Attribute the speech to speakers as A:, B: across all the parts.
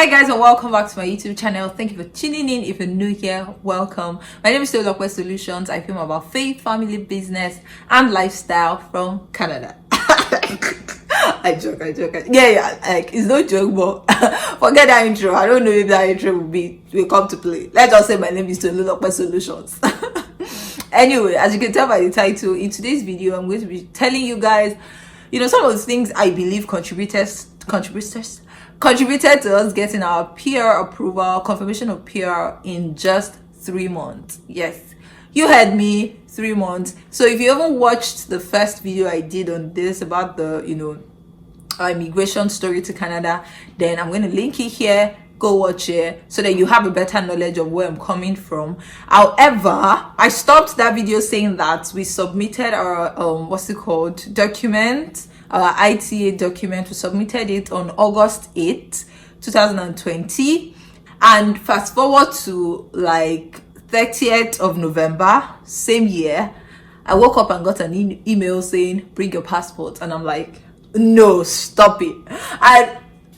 A: Hi guys, and welcome back to my YouTube channel. Thank you for tuning in. If you're new here, welcome. My name is Relocating Solutions. I film about faith, family, business, and lifestyle from Canada. I joke. Yeah, like it's no joke, but forget that intro. I don't know if that intro will come to play. Let's just say my name is Relocating Solutions. Anyway, as you can tell by the title, in today's video, I'm going to be telling you guys, some of the things I believe contributed to us getting our PR approval, confirmation of PR in just 3 months. Yes, you heard me, 3 months. So if you haven't watched the first video I did on this about the immigration story to Canada, then I'm going to link it here. Go watch it so that you have a better knowledge of where I'm coming from. However, I stopped that video saying that we submitted our document, our ITA document. We submitted it on August 8th, 2020, and fast forward to like 30th of November same year, I woke up and got an email saying bring your passport, and I'm like, no, stop it.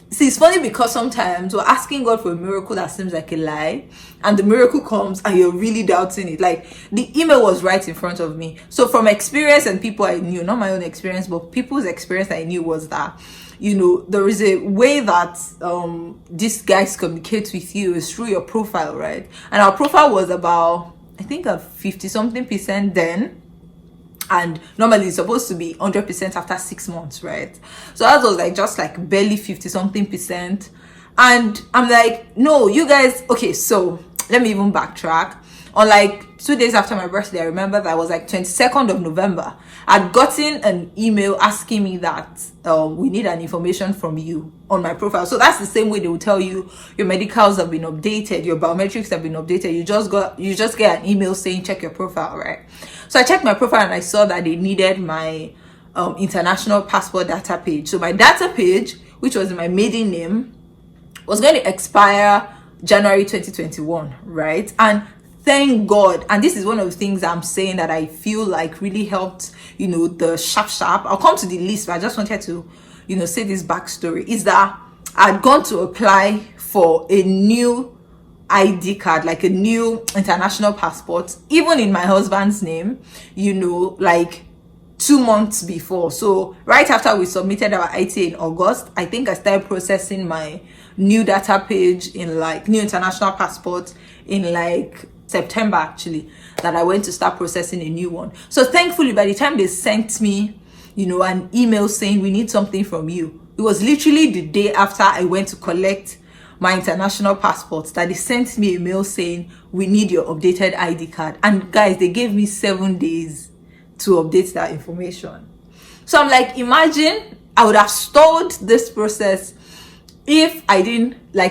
A: See, it's funny because sometimes we're asking God for a miracle that seems like a lie, and the miracle comes and you're really doubting it. Like, the email was right in front of me. So from experience and people I knew, not my own experience, but people's experience I knew, was that, there is a way that these guys communicate with you is through your profile, right? And our profile was about, I think, a 50-something% then. And normally it's supposed to be 100% after 6 months, right? So that was like just like barely 50-something%. And I'm like, no, you guys, okay, so let me even backtrack. On like 2 days after my birthday, I remember that was like 22nd of November. I'd gotten an email asking me that we need an information from you on my profile. So that's the same way they will tell you your medicals have been updated, your biometrics have been updated. You just get an email saying check your profile, right? So I checked my profile and I saw that they needed my international passport data page. So my data page, which was my maiden name, was going to expire January 2021, right? And thank God, and this is one of the things I'm saying that I feel like really helped, the sharp. I'll come to the list, but I just wanted to, say this backstory, is that I'd gone to apply for a new ID card, like a new international passport, even in my husband's name, like 2 months before. So right after we submitted our ITA in August, I think I started processing my new data page in like new international passport in like September, actually, that I went to start processing a new one. So thankfully, by the time they sent me, an email saying we need something from you, it was literally the day after I went to collect my international passport that they sent me a mail saying we need your updated ID card. And guys, they gave me 7 days to update that information. So I'm like, imagine I would have stalled this process if I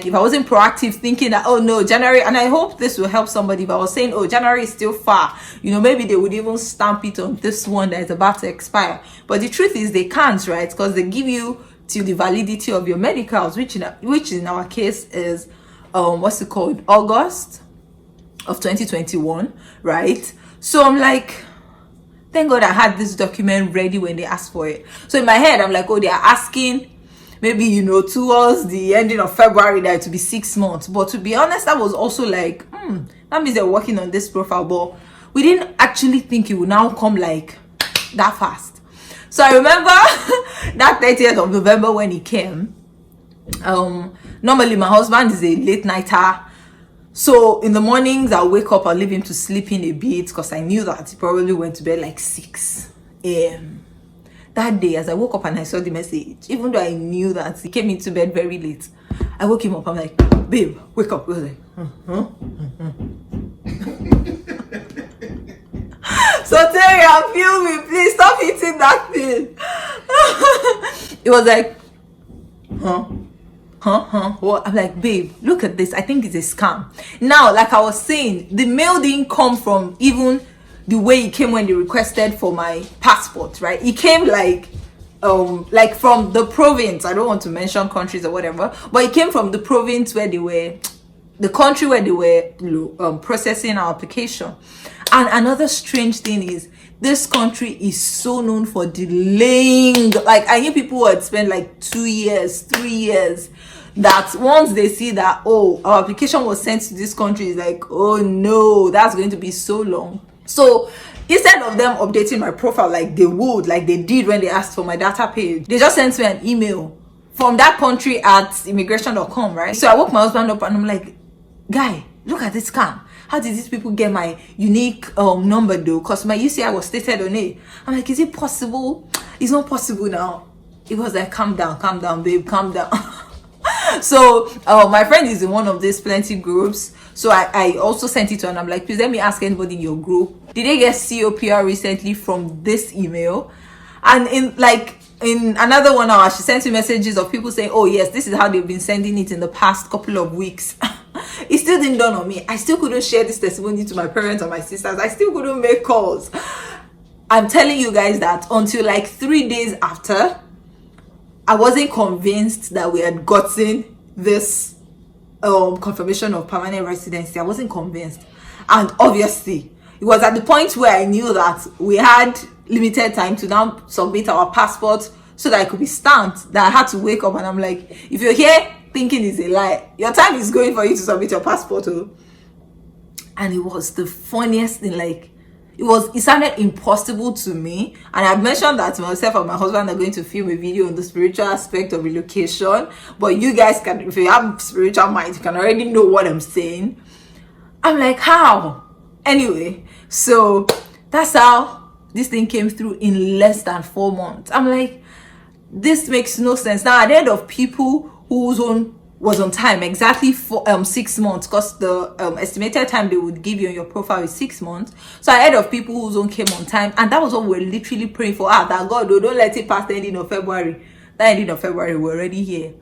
A: wasn't proactive, thinking that, oh no, January, and I hope this will help somebody, but I was saying, oh, January is still far, maybe they would even stamp it on this one that is about to expire. But the truth is they can't, right? Because they give you till the validity of your medicals, which in our case is August of 2021, right? So I'm like, thank God I had this document ready when they asked for it. So in my head, I'm like, oh, they are asking maybe, towards the ending of February that to be 6 months. But to be honest, that was also like, that means they're working on this profile, but we didn't actually think it would now come like that fast. So I remember that 30th of November when he came. Normally my husband is a late nighter, so in the mornings I'll wake up, I'll leave him to sleep in a bit because I knew that he probably went to bed like 6 a.m. That day, as I woke up and I saw the message, even though I knew that he came into bed very late, I woke him up. I'm like, babe, wake up. He was like, So Terry, feel me, please stop hitting that thing. It was like, What? I'm like, babe, look at this. I think it's a scam. Now, like I was saying, the mail didn't come from even the way it came when they requested for my passport, right? It came like from the province. I don't want to mention countries or whatever, but it came from the province where they were, the country where they were processing our application. And another strange thing is, this country is so known for delaying. Like, I knew people who had spent like 2 years, 3 years, that once they see that, oh, our application was sent to this country, it's like, oh no, that's going to be so long. So instead of them updating my profile like they did when they asked for my data page, they just sent me an email from that country at immigration.com, right? So I woke my husband up and I'm like, guy, look at this scam. How did these people get my unique number though? Because my UCI was stated on it. I'm like, is it possible? It's not possible now. It was like, calm down, babe, calm down. So my friend is in one of these plenty groups. So I also sent it to her and I'm like, please let me ask anybody in your group, did they get COPR recently from this email? And in another 1 hour, she sent me messages of people saying, oh yes, this is how they've been sending it in the past couple of weeks. It still didn't dawn on me. I still couldn't share this testimony to my parents or my sisters. I still couldn't make calls. I'm telling you guys that until like 3 days after, I wasn't convinced that we had gotten this confirmation of permanent residency. I wasn't convinced. And obviously, it was at the point where I knew that we had limited time to now submit our passport so that it could be stamped, that I had to wake up and I'm like, if you're here thinking it's a lie, your time is going for you to submit your passport. And it was the funniest thing. Like, it sounded impossible to me. And I've mentioned that myself and my husband are going to film a video on the spiritual aspect of relocation. But you guys can, if you have spiritual mind, you can already know what I'm saying. I'm like, how? Anyway, so that's how this thing came through in less than 4 months. I'm like, this makes no sense. Now, at the end of people whose own was on time, exactly for 6 months, because the estimated time they would give you on your profile is 6 months. So I heard of people whose own came on time, and that was what we were literally praying for. That God, don't let it pass the ending of February. That ending of February, we're already here.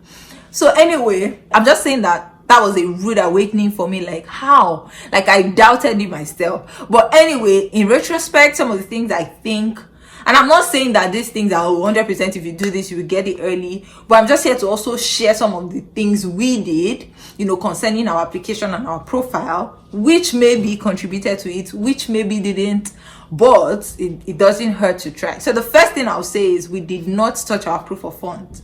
A: So anyway, I'm just saying that was a rude awakening for me. Like, how? Like, I doubted it myself. But anyway, in retrospect, some of the things I think, and I'm not saying that these things are 100% if you do this, you will get it early. But I'm just here to also share some of the things we did, concerning our application and our profile, which maybe contributed to it, which maybe didn't. But it doesn't hurt to try. So the first thing I'll say is we did not touch our proof of funds.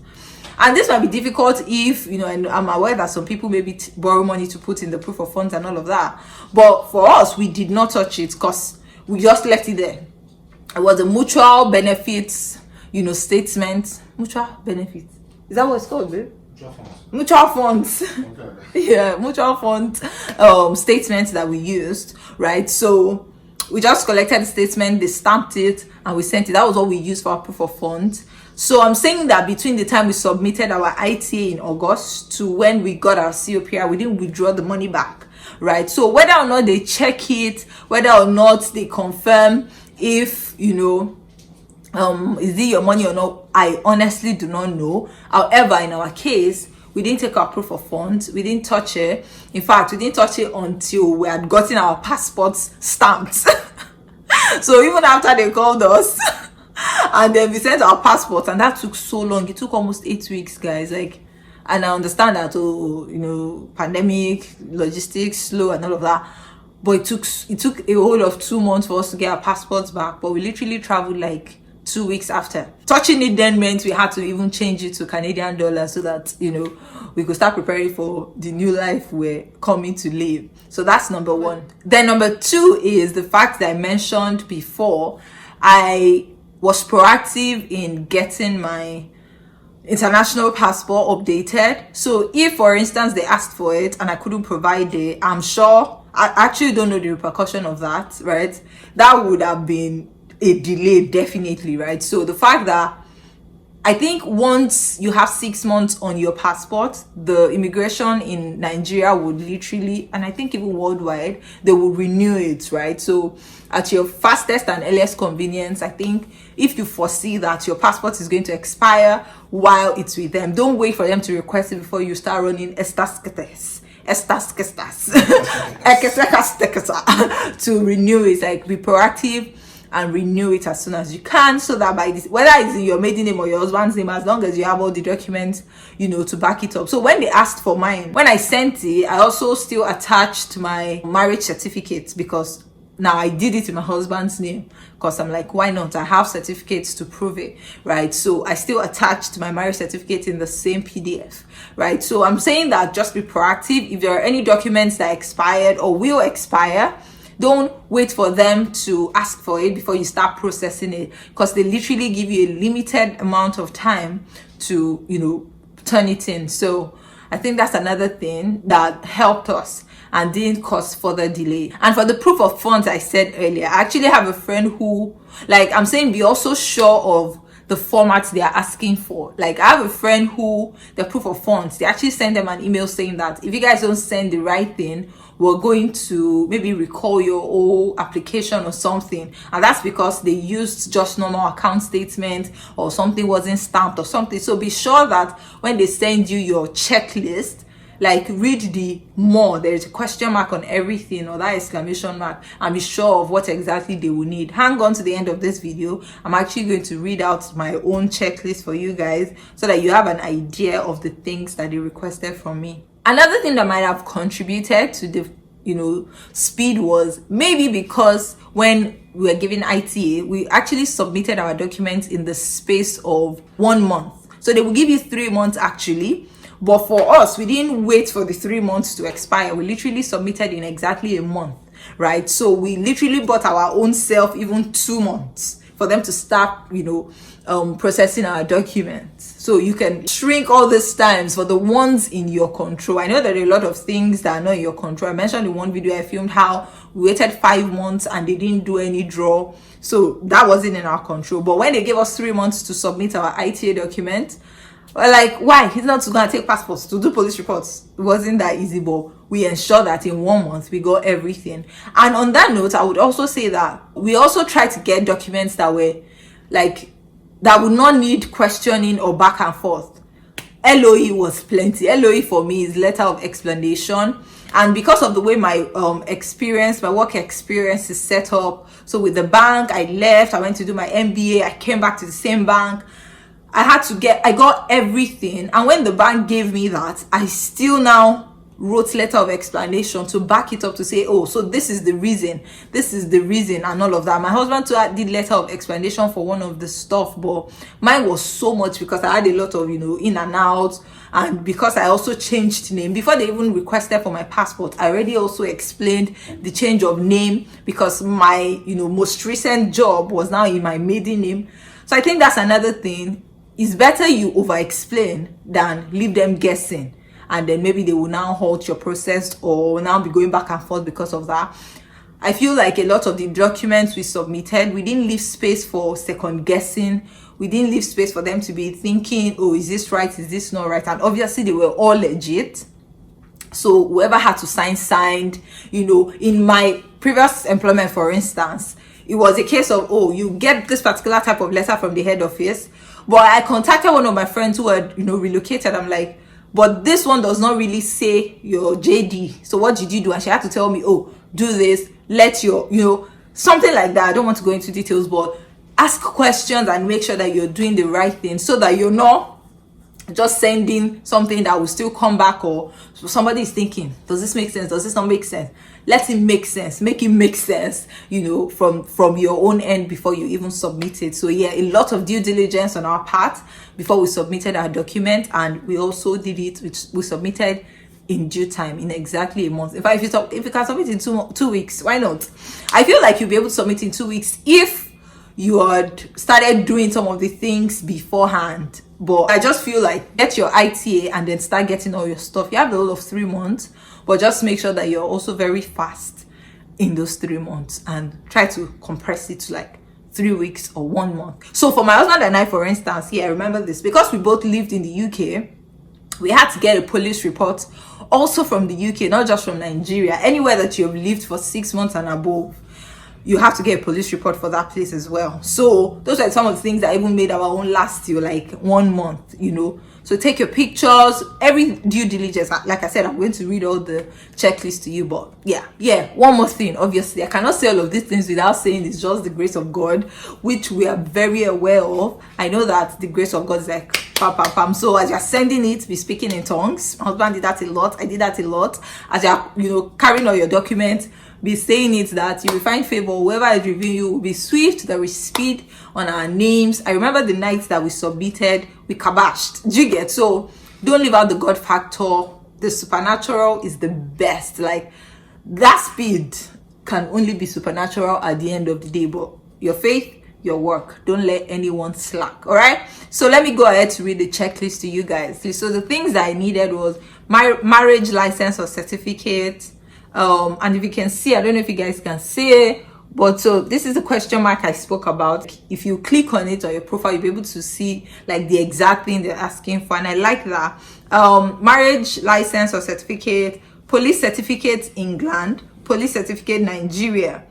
A: And this might be difficult if, and I'm aware that some people maybe borrow money to put in the proof of funds and all of that. But for us, we did not touch it because we just left it there. It was a mutual benefits, statement. Mutual benefits. Is that what it's called, babe? Mutual funds. Okay. Yeah, mutual funds statements that we used, right? So we just collected the statement, they stamped it, and we sent it. That was what we used for our proof of funds. So I'm saying that between the time we submitted our ITA in August to when we got our COPR, we didn't withdraw the money back, right? So whether or not they check it, whether or not they confirm if, is it your money or not, I honestly do not know. However, in our case, we didn't take our proof of funds. We didn't touch it. In fact, we didn't touch it until we had gotten our passports stamped. So even after they called us, and then we sent our passports, and that took so long. It took almost 8 weeks, guys. Like, and I understand that, pandemic, logistics, slow, and all of that. But it took a whole of 2 months for us to get our passports back. But we literally traveled like 2 weeks after. Touching it then meant we had to even change it to Canadian dollars so that, we could start preparing for the new life we're coming to live. So that's number one. Then number two is the fact that I mentioned before. I was proactive in getting my international passport updated. So if, for instance, they asked for it and I couldn't provide it, I'm sure, I actually don't know the repercussion of that, right? That would have been a delay, definitely, right? So the fact that I think once you have 6 months on your passport, the immigration in Nigeria would literally, and I think even worldwide, they will renew it, right? So at your fastest and earliest convenience, I think if you foresee that your passport is going to expire while it's with them, don't wait for them to request it before you start running to renew it. Like, be proactive and renew it as soon as you can, so that by this, whether it's in your maiden name or your husband's name, as long as you have all the documents, to back it up. So when they asked for mine, when I sent it, I also still attached my marriage certificate, because Now I did it in my husband's name because I'm like, why not? I have certificates to prove it, right? So I still attached my marriage certificate in the same PDF, right? So I'm saying that just be proactive. If there are any documents that expired or will expire, don't wait for them to ask for it before you start processing it, because they literally give you a limited amount of time to, you know, turn it in. So I think that's another thing that helped us and didn't cause further delay. And for the proof of funds I said earlier, I actually have a friend who, like I'm saying, be also sure of the format they are asking for. Like I have a friend who, the proof of funds, they actually send them an email saying that if you guys don't send the right thing, we're going to maybe recall your whole application or something. And that's because they used just normal account statement or something wasn't stamped or something. So be sure that when they send you your checklist, like read the more, there's a question mark on everything or that exclamation mark, and be sure of what exactly they will need. Hang on to the end of this video. I'm actually going to read out my own checklist for you guys so that you have an idea of the things that they requested from me. Another thing that might have contributed to the, you know, speed was maybe because when we were given ITA, we actually submitted our documents in the space of 1 month. So they will give you 3 months actually. But for us, we didn't wait for the 3 months to expire. We literally submitted in exactly a month, right? So we literally bought our own self even 2 months for them to start, you know, processing our documents. So you can shrink all these times for the ones in your control. I know there are a lot of things that are not in your control. I mentioned in one video I filmed how we waited 5 months and they didn't do any draw. So that wasn't in our control. But when they gave us 3 months to submit our ITA document, we're like, why? He's not going to take passports to do police reports. It wasn't that easy, but we ensured that in 1 month we got everything. And on that note, I would also say that we also tried to get documents that were like, that would not need questioning or back and forth. LOE was plenty. LOE for me is letter of explanation. And because of the way my experience, my work experience is set up, so with the bank, I left, I went to do my MBA, I came back to the same bank. I got everything. And when the bank gave me that, I still now wrote letter of explanation to back it up to say, oh, so this is the reason, and all of that. My husband too did letter of explanation for one of the stuff, but mine was so much because I had a lot of, you know, in and out. And because I also changed name before they even requested for my passport, I already also explained the change of name because my, you know, most recent job was now in my maiden name. So I think that's another thing. It's better you over explain than leave them guessing, and then maybe they will now halt your process or now be going back and forth because of that. I feel like a lot of the documents we submitted, we didn't leave space for second guessing. We didn't leave space for them to be thinking, oh, is this right? Is this not right? And obviously they were all legit. So whoever had to sign, signed. You know, in my previous employment, for instance, it was a case of, oh, you get this particular type of letter from the head office. But I contacted one of my friends who had, you know, relocated. I'm like, but this one does not really say your JD. So what did you do? And she had to tell me, oh, do this, let your, you know, something like that. I don't want to go into details, but ask questions and make sure that you're doing the right thing so that you're not just sending something that will still come back, or somebody is thinking, does this make sense? Does this not make sense? Let it make sense. Make it make sense, you know, from your own end before you even submit it. So yeah, a lot of due diligence on our part before we submitted our document, and we also did it, which we submitted in due time, in exactly a month. In fact, if you can submit in two weeks, why not? I feel like you'll be able to submit in 2 weeks if you had started doing some of the things beforehand. But I just feel like get your ITA and then start getting all your stuff. You have the whole of 3 months, but just make sure that you're also very fast in those 3 months and try to compress it to like 3 weeks or 1 month. So for my husband and I, for instance, I remember this because we both lived in the UK. We had to get a police report also from the UK, not just from Nigeria. Anywhere that you have lived for 6 months and above, you have to get a police report for that place as well. So those are some of the things that even made our own last you like 1 month, you know. So take your pictures, every due diligence. Like I said, I'm going to read all the checklist to you, but yeah, one more thing. Obviously, I cannot say all of these things without saying it's just the grace of God, which we are very aware of. I know that the grace of God is like pam, pam, pam. So as you're sending it, be speaking in tongues. My husband did that a lot. I did that a lot. As you're, carrying all your documents, be saying it that you will find favor. Whoever is reviewing you will be swift. There is speed on our names. I remember the night that we submitted, we kabashed. Do you get? So don't leave out the God factor. The supernatural is the best. Like, that speed can only be supernatural at the end of the day. But your faith, your work, don't let anyone slack. All right, so let me go ahead to read the checklist to you guys. So the things that I needed was my marriage license or certificate, and if you can see, I don't know if you guys can see, but so this is the question mark I spoke about. If you click on it on your profile, you'll be able to see like the exact thing they're asking for, and I like that. Marriage license or certificate, police certificate England, police certificate Nigeria,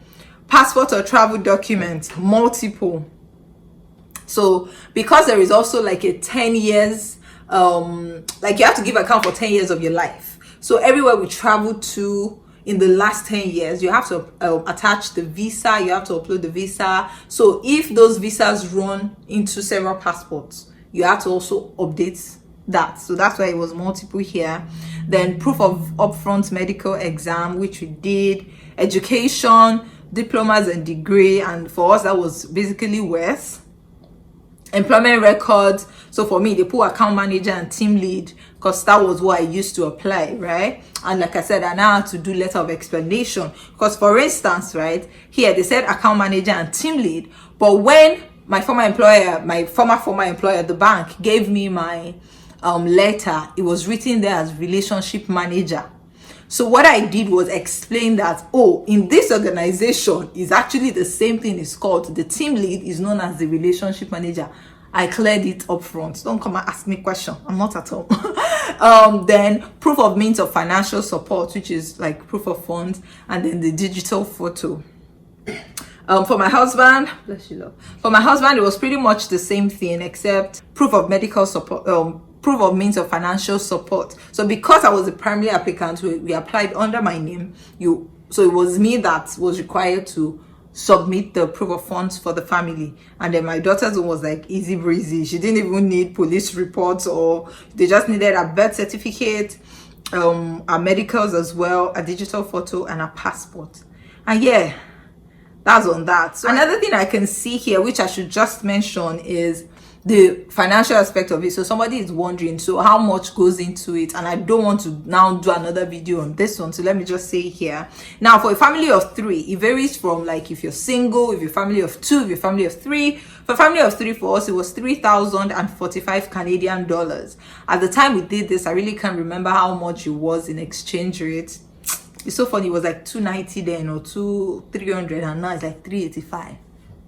A: passport or travel document, multiple. So because there is also like a 10 years, like you have to give account for 10 years of your life. So everywhere we travel to in the last 10 years, you have to attach the visa, you have to upload the visa. So if those visas run into several passports, you have to also update that. So that's why it was multiple here. Then proof of upfront medical exam, which we did, education, diplomas and degree, and for us that was basically worth employment records. So for me, they put account manager and team lead because that was what I used to apply, right? And like I said, I now had to do letter of explanation because, for instance, right here they said account manager and team lead, but when my former employer, the bank, gave me my letter, it was written there as relationship manager. So what I did was explain that, oh, in this organization is actually the same thing is called. The team lead is known as the relationship manager. I cleared it up front. Don't come and ask me question. I'm not at home. Then proof of means of financial support, which is like proof of funds, and then the digital photo. For my husband, bless you, Lord. For my husband, it was pretty much the same thing except proof of medical support, proof of means of financial support. So because I was the primary applicant, we applied under my name. So it was me that was required to submit the proof of funds for the family, and then my daughter's one was like easy breezy. She didn't even need police reports, or they just needed a birth certificate, our medicals as well, a digital photo, and a passport. And yeah, that's on that. So another thing I can see here, which I should just mention, is the financial aspect of it. So somebody is wondering, so how much goes into it? And I don't want to now do another video on this one, so let me just say here. Now, for a family of 3, it varies from like if you're single, if you're family of 2, if you're family of 3. For family of 3, for us it was 3,045 Canadian dollars. At the time we did this, I really can't remember how much it was in exchange rate. It's so funny, it was like 290 then, or 300, and now it's like 385.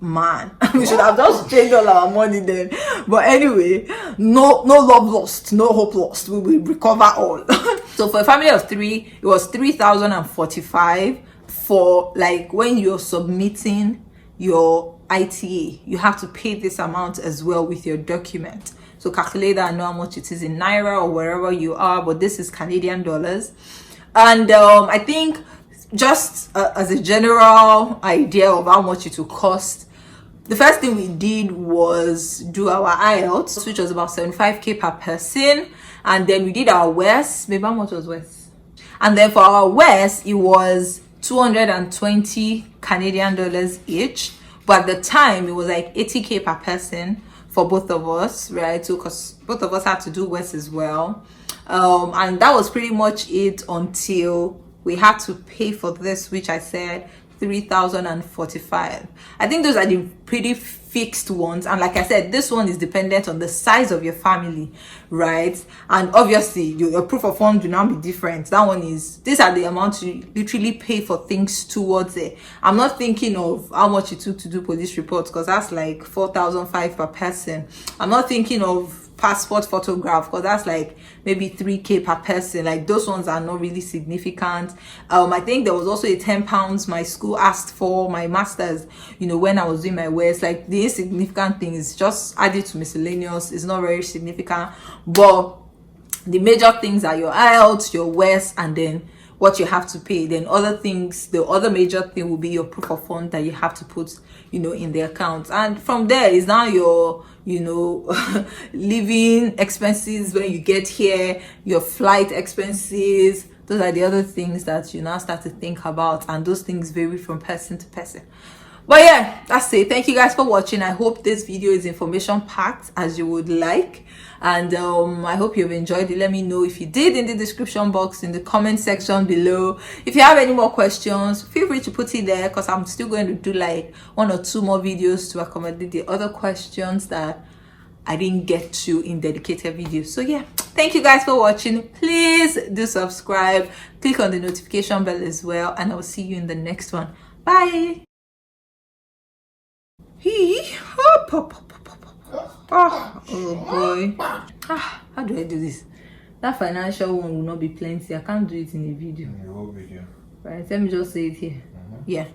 A: Man, we should have just changed all our money then. But anyway, no love lost, no hope lost. We will recover all. So for a family of 3, it was 3,045. For like when you're submitting your ITA, you have to pay this amount as well with your document. So calculate that and know how much it is in Naira or wherever you are, but this is Canadian dollars. And I think just as a general idea of how much it will cost, the first thing we did was do our IELTS, which was about 75k per person, and then we did our WES. Maybe how much was WES? And then for our WES, it was 220 Canadian dollars each, but at the time it was like 80k per person for both of us, right? So because both of us had to do WES as well, and that was pretty much it until we had to pay for this, which I said 3,045. I think those are the pretty fixed ones, and like I said, this one is dependent on the size of your family, right? And obviously your proof of funds will now be different. That one is, these are the amounts you literally pay for things towards it. I'm not thinking of how much it took to do police reports, because that's like 4,500 per person. I'm not thinking of passport photograph, because that's like maybe 3k per person. Like those ones are not really significant. I think there was also a 10 pounds my school asked for my masters, when I was doing my WES. Like the insignificant thing is just added to miscellaneous. It's not very significant, but the major things are your IELTS, your WES, and then what you have to pay. Then other things, the other major thing will be your proof of fund that you have to put, you know, in the account. And from there is now your, you know, living expenses when you get here, your flight expenses. Those are the other things that you now start to think about, and those things vary from person to person. But yeah, that's it. Thank you guys for watching. I hope this video is information packed as you would like, and I hope you've enjoyed it. Let me know if you did in the description box, in the comment section below. If you have any more questions, feel free to put it there, because I'm still going to do like 1 or 2 more videos to accommodate the other questions that I didn't get to in dedicated videos. So yeah, thank you guys for watching. Please do subscribe, click on the notification bell as well, and I'll see you in the next one. Bye. Oh boy. How do I do this? That financial one will not be plenty. I can't do it in a video.
B: In the whole video.
A: Right, let me just say it here. Yeah.